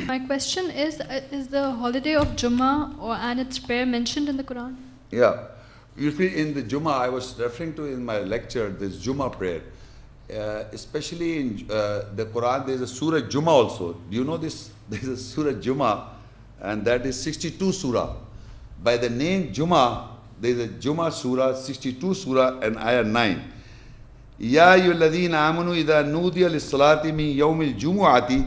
My question is the holiday of Juma and its prayer mentioned in the Quran? Yeah. You see, in the Juma, I was referring to in my lecture, this Juma prayer. Especially in the Quran, there is a Surah Juma also. Do you know this? There is a Surah Juma, and that is 62 Surah. By the name Juma, there is a Juma Surah, 62 Surah, and Ayat 9. Ya allatheena amanooitha noodiya lissalati min yawmialjumuAAati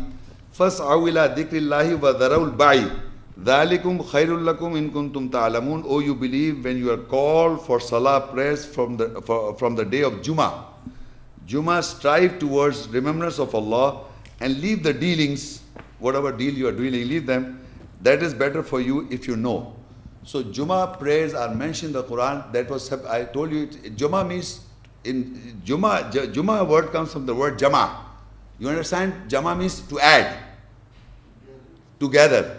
fasAAaw ila thikri Allahiwatharoo thalikum khayrun lakum in kuntumtaAAlamoon. Oh, you believe, when you are called for salah prayers from the day of Juma. Juma, strive towards remembrance of Allah and leave the dealings, whatever deal you are doing, leave them. That is better for you if you know. So Juma prayers are mentioned in the Quran. That was, I told you, Juma means, in Juma word comes from the word Jama. You understand? Jama means to add, together,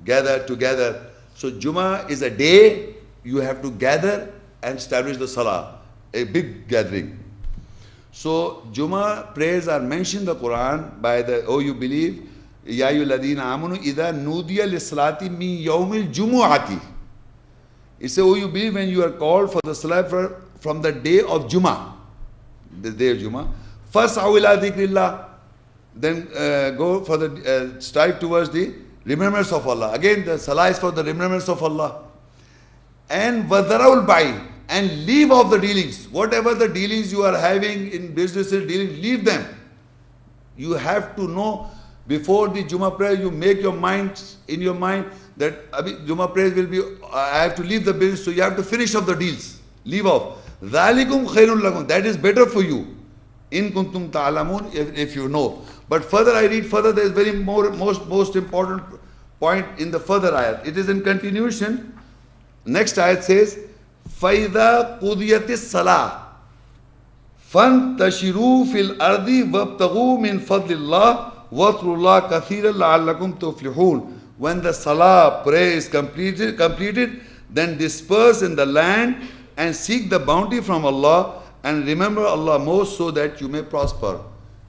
gather together. So Juma is a day you have to gather and establish the salah, a big gathering. So Juma prayers are mentioned in the Quran by the, oh you believe, Ya allatheena amanooitha noodiya lissalati min yawmialjumuAAati. It says, oh you believe, when you are called for the salah from the day of Juma, the day of Juma, fasAAaw ila thikrillah, then go for the, strive towards the remembrance of Allah. Again, the salah is for the remembrance of Allah. And watharoo and leave off the dealings. Whatever the dealings you are having in businesses, dealings, leave them. You have to know before the Juma prayer, you make your mind, in your mind, that Juma prayer will be, I have to leave the business, so you have to finish off the deals. Leave off. Thalikum khayrun lakum. That is better for you. In kuntumtaAAlamoon, if you know. But further, I read further, there is very most important point in the further ayat. It is in continuation. Next ayat says, فَإِذَا قُضِيَتِ الصَّلَاةِ فَانْتَشِرُوا فِي الْأَرْضِ وَابْتَغُوا مِنْ فَضْلِ اللَّهِ وَاذْكُرُوا اللَّهَ كَثِيرًا لَعَلَّكُمْ تُفْلِحُونَ. When the salah prayer is completed, then disperse in the land and seek the bounty from Allah and remember Allah most so that you may prosper.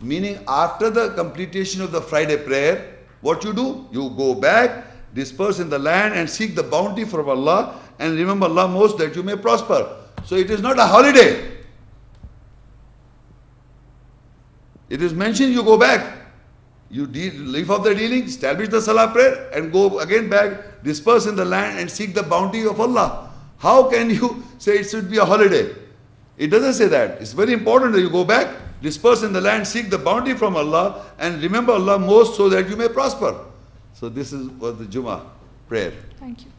Meaning, after the completion of the Friday prayer, what you do? You go back, disperse in the land and seek the bounty from Allah and remember Allah most that you may prosper. So it is not a holiday. It is mentioned you go back. You leave off the dealing, establish the salah prayer and go again back, disperse in the land and seek the bounty of Allah. How can you say it should be a holiday? It doesn't say that. It's very important that you go back, disperse in the land, seek the bounty from Allah and remember Allah most so that you may prosper. So this was the Juma prayer. Thank you.